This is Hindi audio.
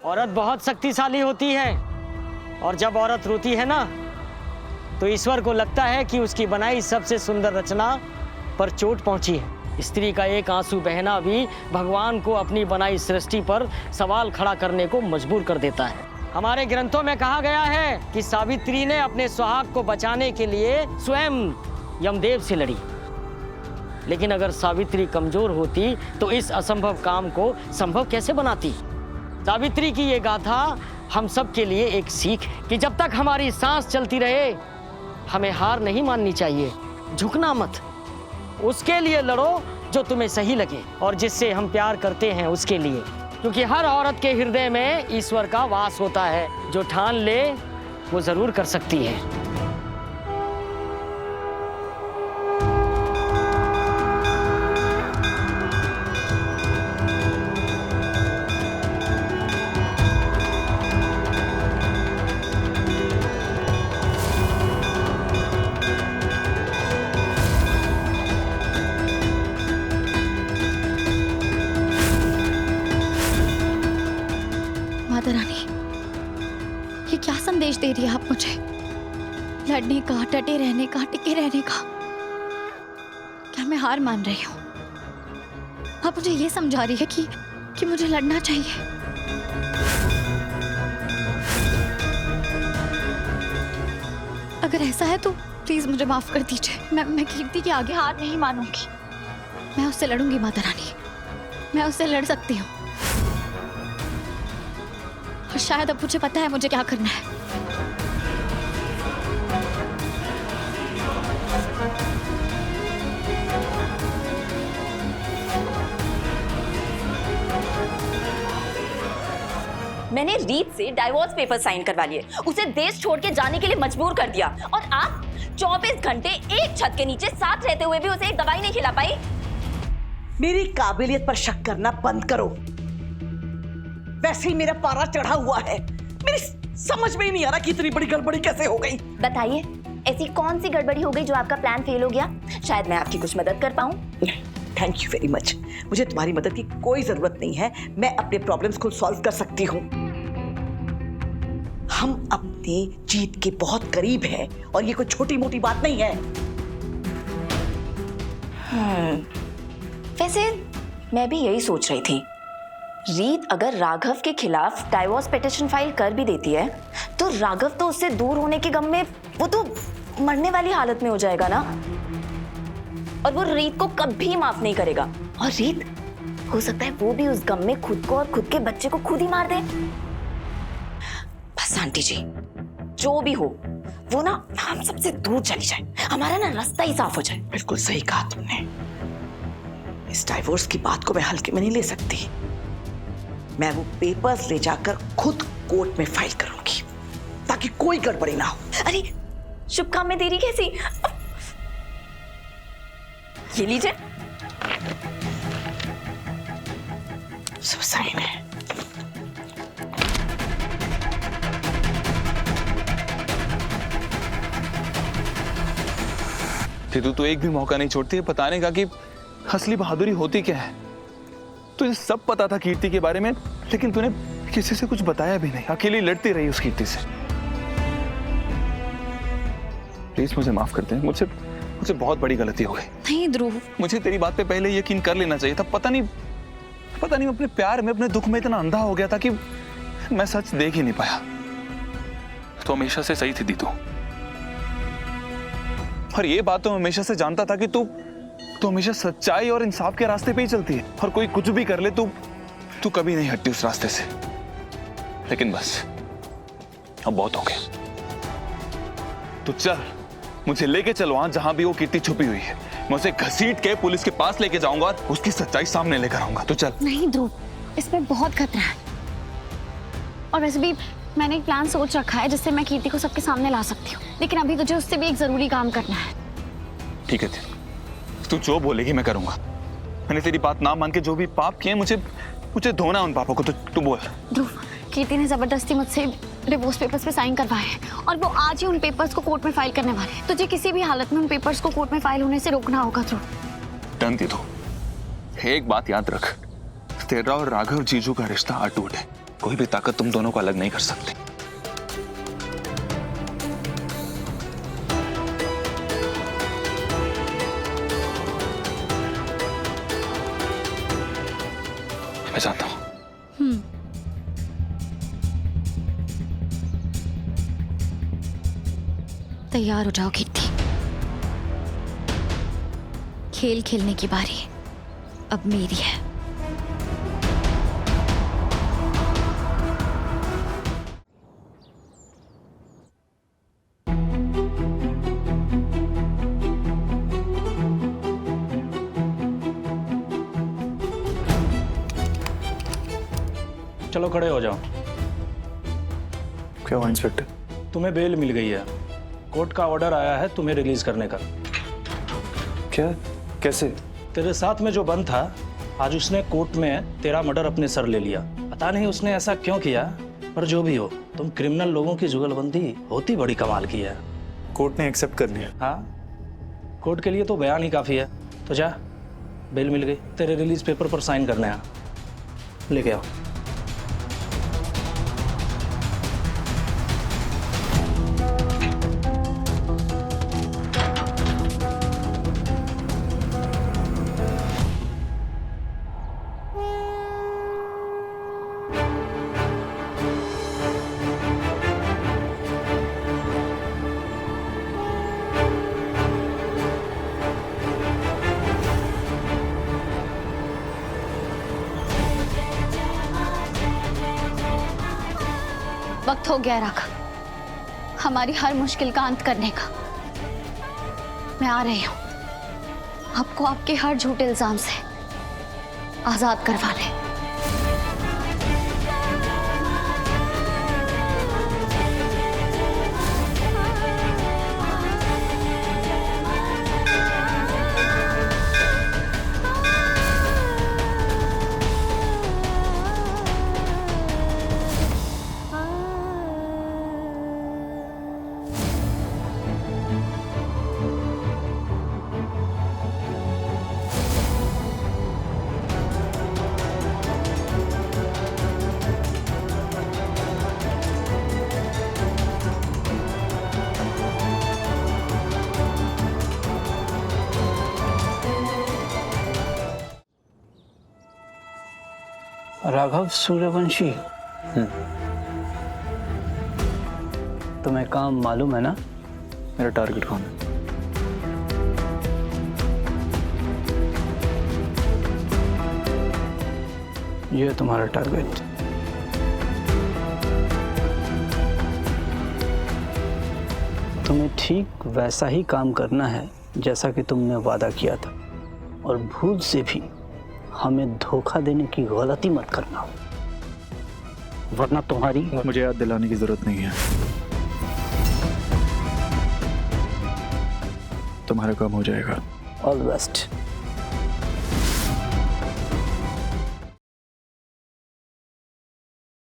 औरत बहुत शक्तिशाली होती है और जब औरत रोती है ना तो ईश्वर को लगता है कि उसकी बनाई सबसे सुंदर रचना पर चोट पहुंची है। स्त्री का एक आंसू बहना भी भगवान को अपनी बनाई सृष्टि पर सवाल खड़ा करने को मजबूर कर देता है। हमारे ग्रंथों में कहा गया है कि सावित्री ने अपने सुहाग को बचाने के लिए स्वयं यमदेव से लड़ी, लेकिन अगर सावित्री कमजोर होती तो इस असंभव काम को संभव कैसे बनाती। सावित्री की ये गाथा हम सब के लिए एक सीख है कि जब तक हमारी सांस चलती रहे हमें हार नहीं माननी चाहिए। झुकना मत, उसके लिए लड़ो जो तुम्हें सही लगे और जिससे हम प्यार करते हैं उसके लिए, क्योंकि हर औरत के हृदय में ईश्वर का वास होता है। जो ठान ले वो जरूर कर सकती है। माता रानी, ये क्या संदेश दे रही है आप मुझे? लड़ने का, डटे रहने का, टिके रहने का? क्या मैं हार मान रही हूँ? आप मुझे ये समझा रही है कि मुझे लड़ना चाहिए? अगर ऐसा है तो प्लीज मुझे माफ कर दीजिए। मैं कीर्ति के आगे हार नहीं मानूंगी। मैं उससे लड़ूंगी माता रानी, मैं उससे लड़ सकती हूँ। और शायद अब मुझे पता है मुझे क्या करना है। मैंने रीत से डाइवोर्स पेपर साइन करवा लिए, उसे देश छोड़ के जाने के लिए मजबूर कर दिया, और आप 24 घंटे एक छत के नीचे साथ रहते हुए भी उसे एक दवाई नहीं खिला पाई। मेरी काबिलियत पर शक करना बंद करो। वैसे ही मेरा पारा चढ़ा हुआ है। मेरी समझ में ही नहीं आ रहा कि इतनी बड़ी गड़बड़ी कैसे हो गई। बताइए, ऐसी कौन सी गड़बड़ी हो गई जो आपका प्लान फेल हो गया? शायद मैं आपकी कुछ मदद कर पाऊं। Thank you very much. मुझे तुम्हारी मदद की कोई जरूरत नहीं है। मैं अपने प्रॉब्लम्स खुद सॉल्व कर सकती हूँ। हम अपने जीत के बहुत करीब हैं और ये कोई छोटी मोटी बात नहीं है। वैसे मैं भी यही सोच रही थी। रीत अगर राघव के खिलाफ डाइवोर्स पिटीशन फाइल कर भी देती है तो राघव तो उससे दूर होने के गम में वो तो मरने वाली हालत में हो जाएगा ना, और वो रीत को कभी माफ नहीं करेगा। और रीत, हो सकता है वो भी उस गम में खुद को और खुद के बच्चे को खुद ही मार दे। बस आंटी जी, जो भी हो वो ना हम सबसे दूर चली जाए, हमारा ना रास्ता ही साफ हो जाए। बिल्कुल सही कहा तुमने। इस डाइवोर्स की बात को मैं हल्के में नहीं ले सकती। मैं वो पेपर्स ले जाकर खुद कोर्ट में फाइल करूंगी ताकि कोई गड़बड़ी ना हो। अरे शुभ काम में देरी कैसी? ये लीजिए, सब साइन है। तू एक भी मौका नहीं छोड़ती है बताने का कि असली बहादुरी होती क्या है। तुझे सब पता था कीर्ति के बारे में, लेकिन तूने किसी से कुछ बताया भी नहीं। अकेली लड़ती रही उस कीर्ति से। प्लीज मुझे माफ कर दे। मुझसे बहुत बड़ी गलती हो गई। नहीं ध्रुव, मुझे तेरी बात पे पहले यकीन कर लेना चाहिए था। पता नहीं अपने प्यार में, अपने दुख में इतना अंधा हो गया था कि मैं सच देख ही नहीं पाया। तो हमेशा से सही थी दी तू, और ये बात तो हमेशा से जानता था कि तू हमेशा सच्चाई और इंसाफ के रास्ते पे ही चलती है, और कोई कुछ भी कर ले तू कभी नहीं हटती उस रास्ते से। लेकिन बस अब बहुत हो गया। तू चल, मुझे लेके चल वहां जहां भी वो कीर्ति छुपी हुई है। मैं उसे घसीट के पुलिस के पास लेके जाऊंगा और उसकी सच्चाई सामने लेकर आऊंगा। तू चल। नहीं ध्रुव, इसमें बहुत खतरा है। और वैसे भी मैंने एक प्लान सोच रखा है जिससे मैं कीर्ति को सबके सामने ला सकती हूँ, लेकिन अभी तुझे उससे भी एक जरूरी काम करना है। ठीक है, तू जो बोलेगी मैं करूंगा। मैंने तेरी बात ना मान के जो भी पाप किए, मुझे धोना है उन पापों को। तू बोल। ध्रुव, कीर्ति ने जबरदस्ती मुझसे डिवोर्स पेपर्स पे साइन करवाए हैं और वो आज ही उन पेपर्स को कोर्ट में फाइल करने वाले हैं। तुझे किसी भी हालत में उन पेपर्स को कोर्ट में फाइल होने से रोकना होगा ध्रुव। डन थी तू। एक बात याद रख, तेरा और राघव जीजू का रिश्ता अटूट है। कोई भी ताकत तुम दोनों को अलग नहीं कर सकती। मैं जानता हूं। तैयार हो जाओ कीर्ति, खेल खेलने की बारी अब मेरी है। चलो खड़े हो जाओ। क्या हुआ इंस्पेक्टर? तुम्हें बेल मिल गई है। कोर्ट का ऑर्डर आया है तुम्हें रिलीज करने का। क्या? कैसे? तेरे साथ में जो बंद था, आज उसने कोर्ट में तेरा मर्डर अपने सर ले लिया। पता नहीं उसने ऐसा क्यों किया, पर जो भी हो, तुम क्रिमिनल लोगों की जुगलबंदी होती बड़ी कमाल की है। कोर्ट ने एक्सेप्ट कर लिया। हाँ, कोर्ट के लिए तो बयान ही काफ़ी है। तो जा, बेल मिल गई, तेरे रिलीज पेपर पर साइन करने आ, लेके आओ। वक्त हो गया राघव, हमारी हर मुश्किल का अंत करने का। मैं आ रही हूं, आपको आपके हर झूठे इल्जाम से आजाद करवाने। राघव सूर्यवंशी, तुम्हें काम मालूम है ना? मेरा टारगेट कौन है? ये है तुम्हारा टारगेट। तुम्हें ठीक वैसा ही काम करना है जैसा कि तुमने वादा किया था, और भूल से भी हमें धोखा देने की गलती मत करना, वरना तुम्हारी। मुझे याद दिलाने की जरूरत नहीं है, तुम्हारा काम हो जाएगा। All the best.